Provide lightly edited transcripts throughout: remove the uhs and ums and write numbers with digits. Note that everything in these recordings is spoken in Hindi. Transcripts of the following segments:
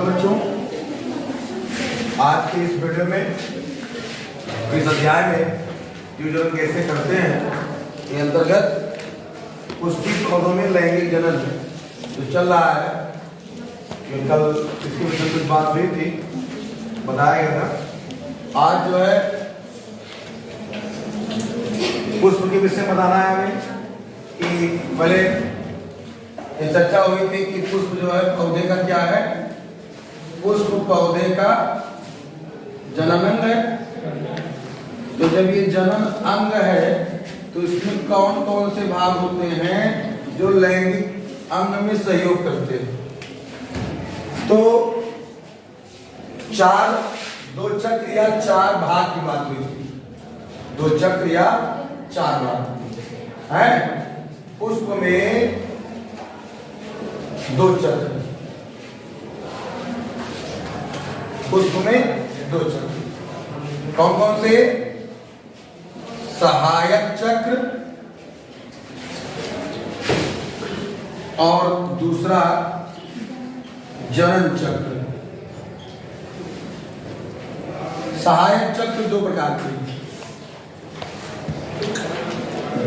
बच्चों, आज के इस वीडियो में, इस अध्याय में ट्यूशन कैसे करते हैं के अंतर्गत पुष्टि पौधों में लैंगिक जनन जो चल रहा है, ये कल इसके विषय में कुछ बात हुई थी, बताया गया था। आज जो है पुष्प के विषय बताना है हमें कि पहले ये चर्चा हुई थी कि पुष्प जो है पौधे का क्या है। पुष्प पौधे का जनन अंग है। तो जब ये जनन अंग है तो इसमें कौन कौन से भाग होते हैं जो लैंगिक अंग में सहयोग करते हैं। तो दो चक्र या चार भाग की बात हुई थी। दो चक्र या चार भाग है पुष्प में। दो चक्र, पुष्प में दो चक्र कौन कौन से? सहायक चक्र और दूसरा जनन चक्र। सहायक चक्र दो प्रकार के,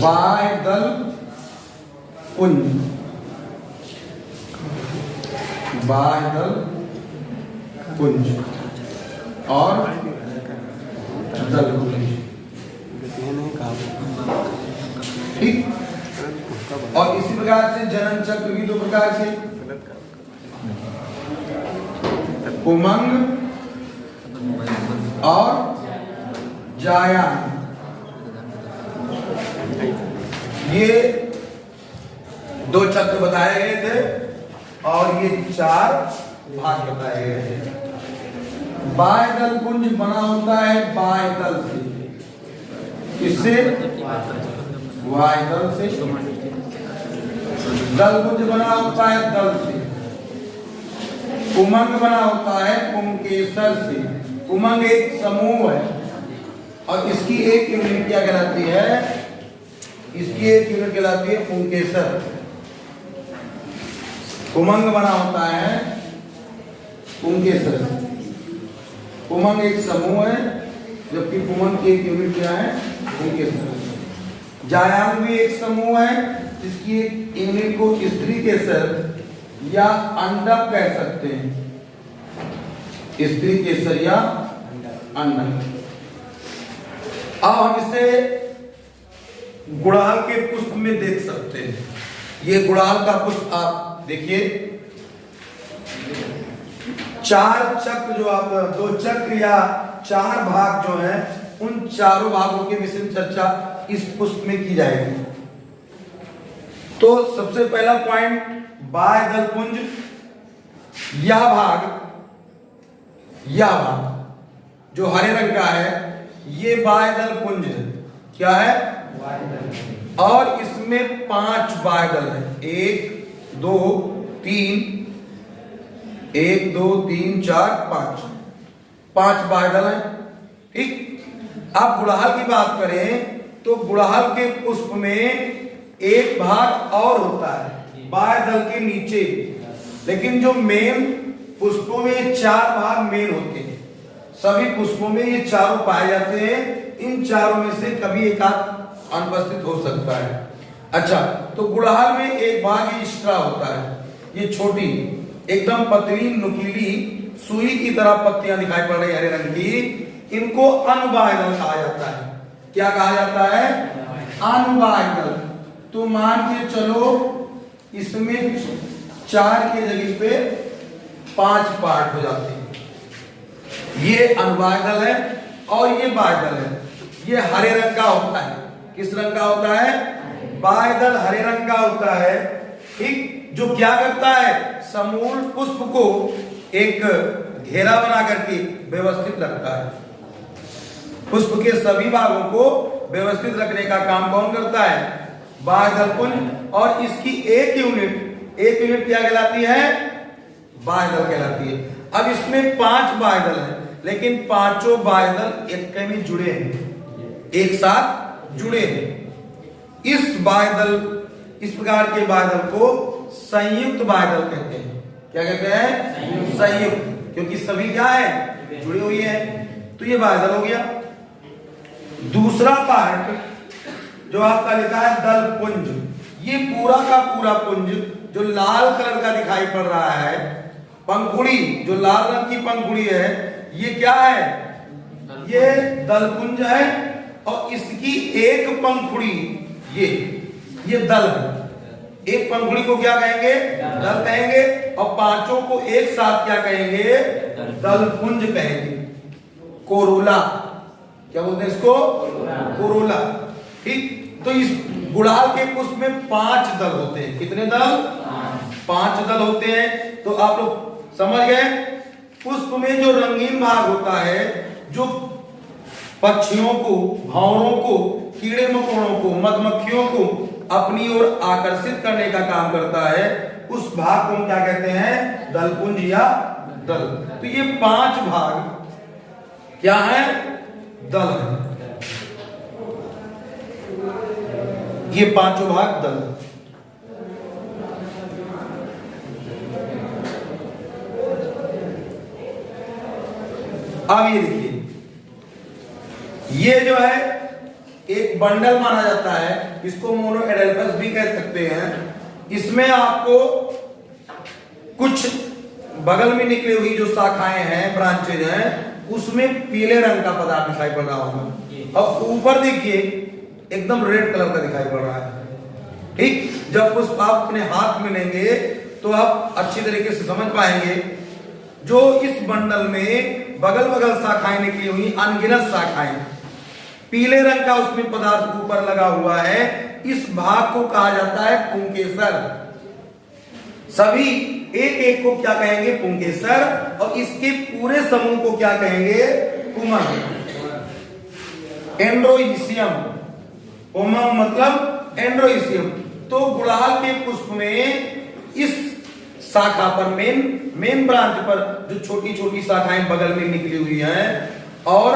बाह्यदल पुंज, बाह्यदल पुंज और दल पुंज। ठीक। और इसी प्रकार से जनन चक्र भी दो प्रकार के, पुमंग और जायान। ये दो चक्र बताए गए थे और ये चार भाग बताए गए हैं। बाह्यदल पुंज बना होता है बाह्यदल से, इससे वाह्यदल से। दल पुंज बना होता है दल से। पुमंग बना होता है पुंकेसर से। पुमंग एक समूह है और इसकी एक यूनिट क्या कहलाती है? इसकी एक यूनिट कहलाती है पुंकेसर। पुमंग बना होता है पुंकेसर। पुमंग एक समूह है जबकि पुमंग की एक यूनिट क्या है? पुंकेसर। जायांग भी एक समूह है जिसकी एक यूनिट को स्त्री केसर या अंडक कह सकते हैं। स्त्री केसर या अंडक। अब हम इसे गुड़हल के पुष्प में देख सकते हैं। ये गुड़हल का पुष्प आप देखिए, चार चक्र जो आप दो चक्र या चार भाग जो हैं उन चारों भागों के विषय में चर्चा इस पुष्प में की जाएगी। तो सबसे पहला पॉइंट, बाह्यदल पुंज। यह भाग जो हरे रंग का है ये बाह्यदल पुंज है। क्या है? और इसमें 5 बाह्यदल है। 1 2 3 1 2 3 4 5 बाह्यदल है। ठीक। अब गुड़हल की बात करें तो गुड़हल के पुष्प में एक भाग और होता है बाह्यदल के नीचे, लेकिन जो मेन पुष्पों में 4 भाग मेन होते हैं। सभी पुष्पों में ये चारों पाए जाते हैं। इन चारों में से कभी एक आध अनुपस्थित हो सकता है। अच्छा, तो गुड़हल में एक भाग एक्स्ट्रा होता है। ये छोटी एकदम पतली नुकीली सुई की तरह पत्तियां दिखाई पड़ रही हरे रंग की, इनको अनुबाह्यदल कहा जाता है। क्या कहा जाता है? अनुबाह्यदल। तो मान के चलो इसमें 4 की जगह पे 5 पार्ट हो जाते हैं। ये अनुबाह्यदल है और ये बाह्यदल है। ये हरे रंग का होता है। किस रंग का होता है? बाह्यदल हरे रंग का होता है। ठीक। जो क्या करता है? समूल पुष्प को एक घेरा बना करके व्यवस्थित रखता है। पुष्प के सभी भागों को व्यवस्थित रखने का काम कौन करता है? बाह्यदल पुंज। और इसकी एक यूनिट क्या कहलाती है? बाह्यदल कहलाती है। अब इसमें 5 बाह्यदल है, लेकिन पांचों बाह्यदल एक में जुड़े हैं, एक साथ जुड़े हैं। इस प्रकार के बाह्यदल को संयुक्त बाह्यदल कहते हैं। क्या कहते हैं? संयुक्त, क्योंकि सभी क्या है? जुड़ी हुई है। तो ये बाध्यदल हो गया। दूसरा पार्ट जो आपका लिखा है दल पुंज, ये पूरा का पूरा पुंज जो लाल कलर का दिखाई पड़ रहा है, पंखुड़ी जो लाल रंग की पंखुड़ी है, ये क्या है? ये दल पुंज है। और इसकी एक पंखुड़ी ये दल है। एक पंखुड़ी को क्या कहेंगे? दल कहेंगे। और पांचों को एक साथ क्या कहेंगे? दल पुंज कहेंगे। कोरोला, क्या बोलते हैं इसको? कोरोला। ठीक। तो इस गुड़हल के पुष्प में 5 दल होते हैं। कितने दल? 5 दल होते हैं। तो आप लोग समझ गए। पुष्प में जो रंगीन भाग होता है, जो पक्षियों को, भंवरों को, कीड़े मकोड़ों को, मधुमक्खियों को अपनी ओर आकर्षित करने का काम करता है, उस भाग को हम क्या कहते हैं? दलपुंज या दल। तो ये 5 भाग क्या है? दल है। ये 5 भाग दल। अब ये देखिए, ये जो है एक बंडल माना जाता है, इसको मोनोएडेल्फस भी कह सकते हैं। इसमें आपको कुछ बगल में निकली हुई जो शाखाएं हैं, ब्रांचेज हैं, उसमें पीले रंग का पदार्थ दिखाई पड़ रहा होगा। अब ऊपर देखिए एकदम रेड कलर का दिखाई पड़ रहा है। ठीक। जब पुष्प आप अपने हाथ में लेंगे तो आप अच्छी तरीके से समझ पाएंगे। जो इस बंडल में बगल बगल शाखाएं निकली हुई, अनगिनत शाखाएं, पीले रंग का उसमें पदार्थ ऊपर लगा हुआ है, इस भाग को कहा जाता है पुंकेसर। सभी एक एक को क्या कहेंगे? पुंकेसर। और इसके पूरे समूह को क्या कहेंगे? पुमंग। एंड्रोइसियम। पुमंग मतलब एंड्रोइसियम। तो गुड़हल के पुष्प में इस शाखा पर, मेन ब्रांच पर जो छोटी छोटी शाखाएं बगल में निकली हुई हैं, और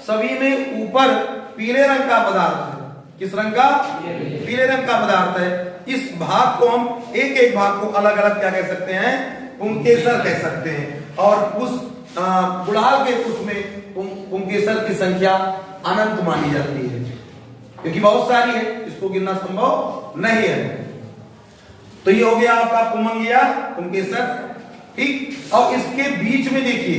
सभी में ऊपर पीले रंग का पदार्थ है। किस रंग का? पीले रंग का पदार्थ है। इस भाग को हम एक एक भाग को अलग अलग क्या कह सकते हैं? पुंकेसर कह सकते हैं। और उस गुड़हल के पुष्प में पुंकेसर की संख्या अनंत मानी जाती है, क्योंकि बहुत सारी है, इसको गिनना संभव नहीं है। तो ये हो गया आपका पुमंग या पुंकेसर। ठीक। और इसके बीच में देखिए,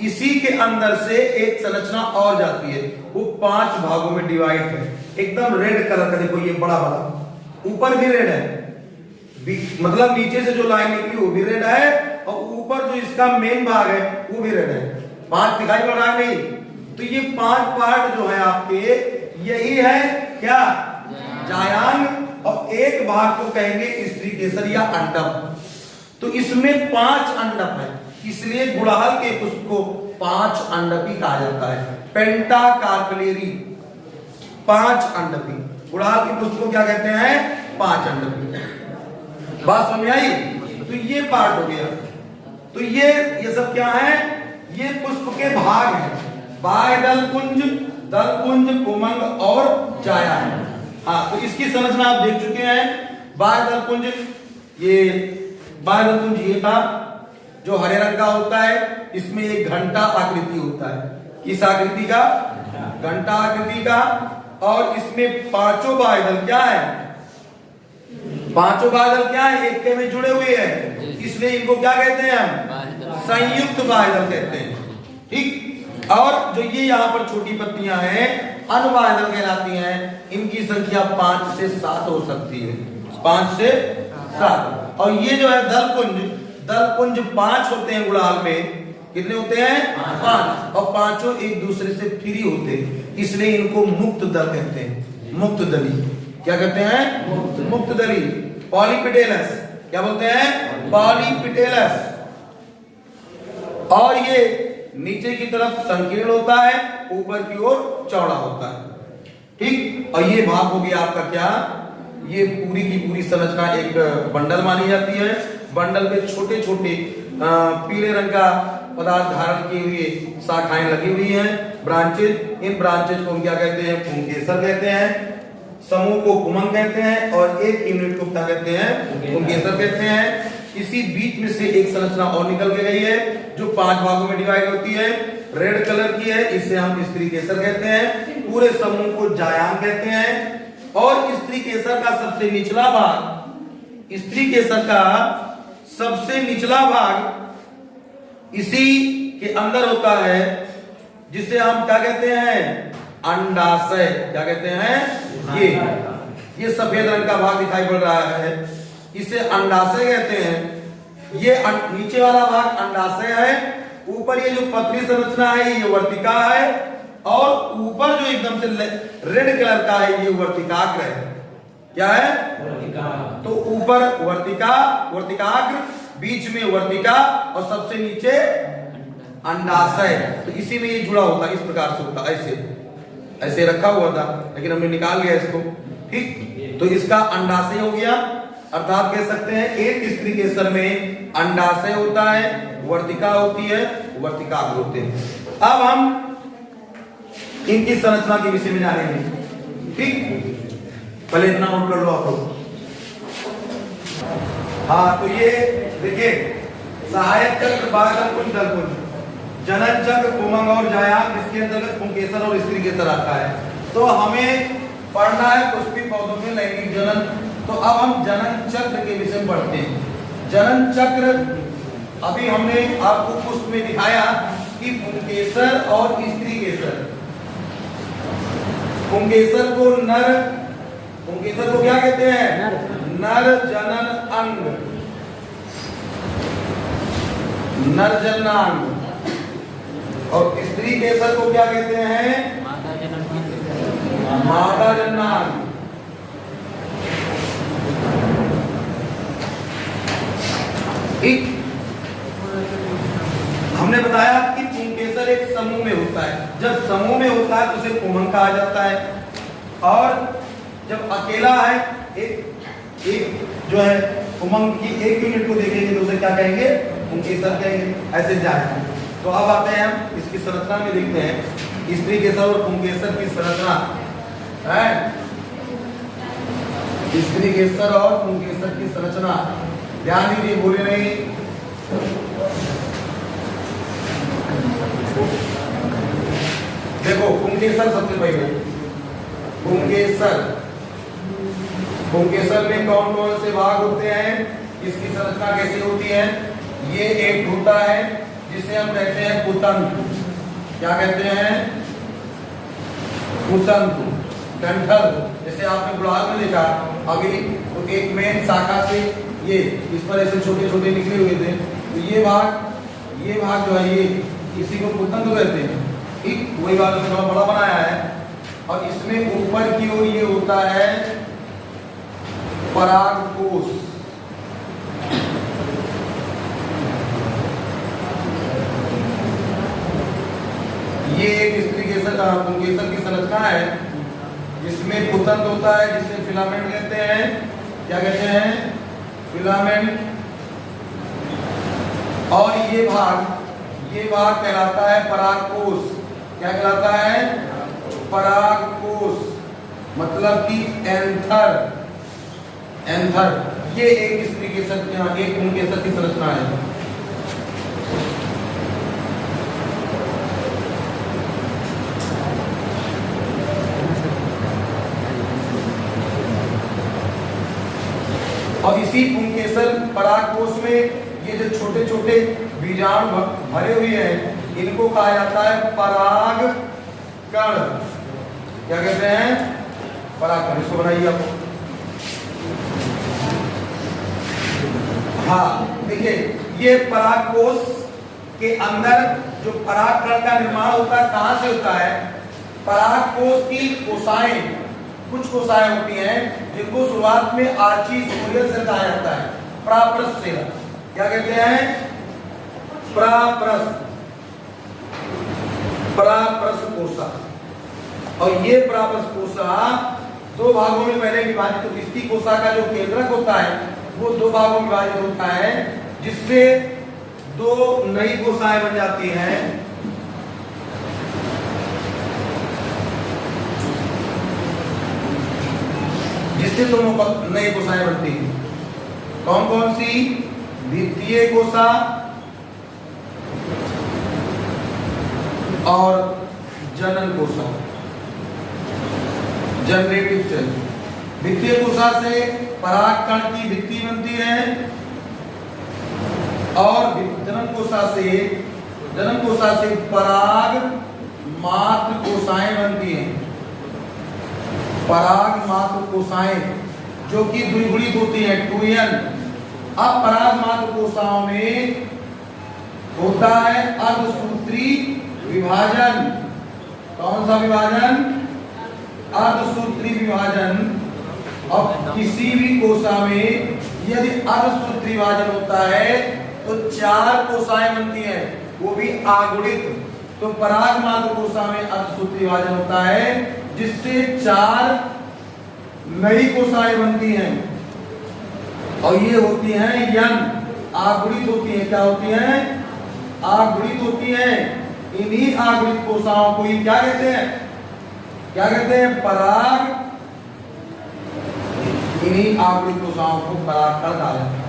इसी के अंदर से एक संरचना और जाती है, वो 5 भागों में डिवाइड है। एकदम रेड कलर का, देखो ये बड़ा बड़ा, ऊपर भी रेड है, मतलब नीचे से जो लाइन निकली वो भी रेड है, और ऊपर जो इसका मेन भाग है वो भी रेड है। 5 दिखाई पड़ रहा है नहीं? तो ये 5 पार्ट जो है आपके, यही है क्या? जायांग। और एक भाग को कहेंगे स्त्री केसर या अंडम। तो इसमें 5 अंडप है, इसलिए गुड़हल के पुष्प को 5 अंडपी कहा जाता है। पेंटाकार्पलेरी, 5 अंडपी। गुड़हल के पुष्प को क्या कहते हैं? 5 अंडपी। बात समझ आई? तो ये पार्ट हो गया। तो ये सब क्या है? ये पुष्प के भाग हैं। बाह्यदल पुंज, दल पुंज, पुमंग और जायांग। हाँ, तो इसकी संरचना आप देख चुके हैं। बाह्यदल पुंज, ये बाह्यदल पुंज ये था जो हरे रंग का होता है। इसमें एक घंटा आकृति होता है। किस आकृति का? घंटा आकृति का। और इसमें 5 बाह्यदल क्या है? 5 बाह्यदल क्या है? एक में जुड़े हुए हैं, इसलिए इनको क्या कहते हैं? हम संयुक्त बाह्यदल कहते हैं। ठीक। और जो ये यहाँ पर छोटी पत्तियां हैं, अनबाह्यदल कहलाती हैं। इनकी संख्या 5 से 7 हो सकती है, 5 से 7। और ये जो है दल पुंज 5 होते हैं गुड़हल में। कितने होते हैं? 5। और 5 एक दूसरे से फ्री होते हैं, इसलिए इनको मुक्त दल कहते हैं। मुक्त दली। क्या कहते हैं? मुक्त दली। पॉलीपिटेलस, क्या बोलते हैं? पॉलीपिटेलस। और ये नीचे की तरफ संकीर्ण होता है, ऊपर की ओर चौड़ा होता है। ठीक। और ये भाग हो गया आपका क्या? ये पूरी की पूरी संरचना एक बंडल मानी जाती है। बंडल में छोटे छोटे पीले रंग का पदार्थ धारण किए हुए शाखाएं लगी हुई हैं, ब्रांचेज। इन ब्रांचेज को हम क्या कहते हैं? पुंकेसर कहते हैं। समूह को पुमंग कहते हैं, और एक यूनिट को क्या कहते हैं? पुंकेसर कहते हैं। इसी बीच में से एक संरचना और निकल के गई है जो 5 भागों में डिवाइड होती है, रेड कलर की है, इसे हम स्त्री केसर कहते हैं। पूरे समूह को जायांग कहते हैं। और स्त्री केसर का सबसे निचला भाग, स्त्री केसर का सबसे निचला भाग इसी के अंदर होता है, जिसे हम क्या कहते हैं, अंडाशय। क्या कहते हैं, ये सफेद रंग का भाग दिखाई पड़ रहा है, इसे अंडाशय कहते हैं। ये नीचे वाला भाग अंडाशय है, ऊपर ये जो पतली संरचना है ये वर्तिका है, और ऊपर जो एकदम से रेड कलर का है ये वर्तिकाग्र है। क्या है, तो ऊपर वर्तिका, वर्तिकाग्र, बीच में वर्तिका और सबसे नीचे अंडाशय। तो इसी में ये जुड़ा होता है, इस प्रकार से होता, ऐसे ऐसे रखा हुआ था, लेकिन हमने निकाल लिया इसको। ठीक, तो इसका अंडाशय हो गया, अर्थात कह सकते हैं एक स्त्री केसर में अंडाशय होता है, वर्तिका होती है, वर्तिकाग्र होते हैं। अब हम इनकी संरचना के विषय में जानेंगे। ठीक, पहले इतना नोट कर लो आप लोग। हाँ, तो ये देखिए, सहायक चक्र, बागदल कुंज, दलकुंज, जनन चक्र, पुमंग और जायांग, इसके अंतर्गत पुंकेसर और स्त्री केसर आता है। तो हमें पढ़ना है पुष्पी पौधों में लैंगिक जनन। तो अब हम जनन चक्र के विषय में पढ़ते हैं। जनन चक्र अभी हमने आपको पुष्प में दिखाया कि पुंकेसर और स्त्री केसर। पुंकेसर को नर, पुंकेसर को क्या कहते हैं, नर जनन अंग, नर जननांग। और स्त्री केसर को क्या कहते हैं, मादा जननांग। हमने बताया कि पुंकेसर एक समूह में होता है, जब समूह में होता है तो उसे पुमंग कहा जाता है, और जब अकेला है, एक जो है पुमंग की एक यूनिट को देखेंगे तो उसे क्या कहेंगे, पुंकेसर कहेंगे। ऐसे जाए। तो अब आते हैं हम इसकी संरचना में, देखते हैं स्त्री केसर और पुंकेसर की संरचना है। स्त्री केसर और पुंकेसर की संरचना, ध्यान दीजिए, बोले नहीं। देखो, पुंकेसर सबसे पहले, पुंकेसर, पुंकेसर में कौन कौन से भाग होते हैं, इसकी संरचना कैसी होती है। ये एक होता है जिसे हम कहते हैं कुतंतु। क्या कहते हैं, कुतंतु, डंठल। जैसे आपने गुड़हल में देखा अभी, तो एक मेन शाखा से ये इस पर ऐसे छोटे छोटे निकले हुए थे, तो ये भाग जो है ये इसी को कुतंतु कहते हैं। ठीक, वही बात थोड़ा बड़ा बनाया है, और इसमें ऊपर की ओर ये होता है परागकोश। ये एक स्त्री केसर का, पुंकेसर की संरचना है, जिसमें कुतंत होता है, जिसे फिलामेंट कहते हैं। क्या कहते हैं, फिलामेंट। और ये भाग कहलाता है परागकोश। क्या कहलाता है, परागकोश, मतलब कि एंथर। एंथर, ये एक स्त्री केसर, एक पुंकेसर की संरचना है। और इसी पुंकेसर परागकोश में ये जो छोटे छोटे बीजाणु भरे हुए हैं, इनको कहा जाता है परागकण। क्या कहते हैं, परागकण। इसको बनाइए आप। हाँ, देखिए, ये परागकोश के अंदर जो परागकण का निर्माण होता है, कहां से होता है, परागकोश की कोशाएं, कुछ कोशाएं होती हैं जिनको शुरुआत में आर्ची स्पोरियल सेल कहा जाता है, प्राप्रस सेल। क्या कहते हैं, प्राप्रस, प्राप्रस कोशा। और ये प्राप्रस कोशा दो भागों में पहले विभाजित, तो इसकी कोशा का जो केंद्रक होता है वो दो भागों में विभाजित होता है, जिससे दो नई कोशाएं बन जाती हैं। जिससे दोनों नई कोशाएं बनती हैं। कौन कौन सी, वित्तीय कोशा और जनन कोशा, जनरेटिव सेल। वित्तीय कोशा से परागकण की भित्ति बनती है और जनन कोशा से पराग मात्र कोशाएं बनती हैं। पराग मात्र कोशाएं जो कि द्विगुणित होती हैं, 2n। अब पराग मात्र कोशाओं में होता है अर्धसूत्री विभाजन। कौन सा विभाजन? अर्धसूत्री विभाजन। अब किसी भी कोशा में यदि अर्धसूत्री विभाजन होता है तो 4 कोशाएं बनती हैं, वो भी आगुणित। तो पराग मात्र कोशा में अर्धसूत्री विभाजन होता है जिससे 4 नई कोशाएं बनती हैं और ये होती हैं यन, आगुणित होती हैं। क्या होती हैं? आगुणित होती हैं। इन्हीं आगुणित कोशाओं को ही क्या कहते हैं? क्या कहते हैं? पराग। इन्हीं आगुणित कोशाओं को परागकण कहा जाता है।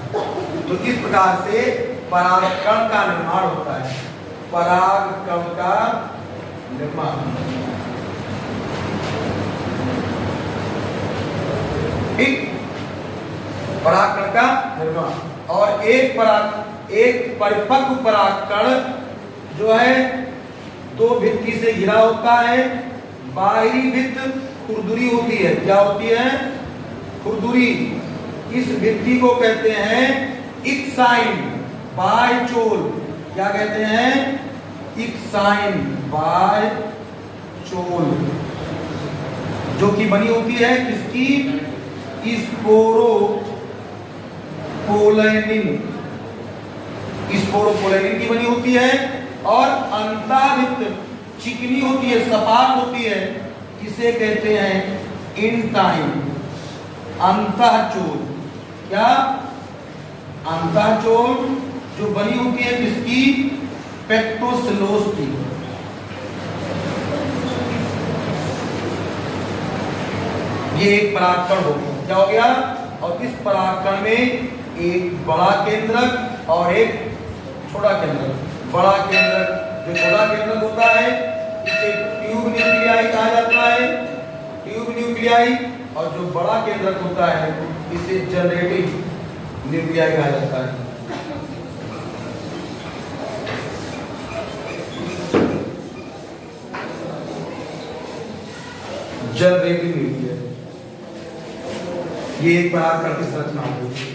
तो इस प्रकार से परागकण का निर्माण होता है। परागकण का निर्माण, एक परागकण का निर्माण। और एक परिपक्व परागकण जो है 2 भित्ति से घिरा होता है। बाहरी भित्त खुरदुरी होती है। क्या होती है? खुरदुरी। इस भित्ति को कहते हैं इक्साइन बायचोल। क्या कहते हैं? इक्साइन बायचोल, जो कि बनी होती है किसकी? स्पोरोपोलेनिन की बनी होती है। और अंतःभित्त चिकनी होती है, सपाट होती है, इसे कहते हैं इंटाइन। अंतःचोल। क्या? अंतःचोल जो बनी होती है किसकी? पेक्टोसेलोस की। ये एक परागकण हो गया। क्या हो गया? और इस परागकण में एक बड़ा केंद्रक और एक छोटा केंद्रक। बड़ा केंद्रक जो छोटा केंद्रक होता है इसे ट्यूब न्यूक्लियाई कहा जाता है, ट्यूब न्यूक्लियाई। और जो बड़ा केंद्रक होता है इसे जनरेटिव न्यूक्लियाई कहा जाता है। जनरेटिव न्यूक्लियाई, ये एक परागकण की संरचना होती है।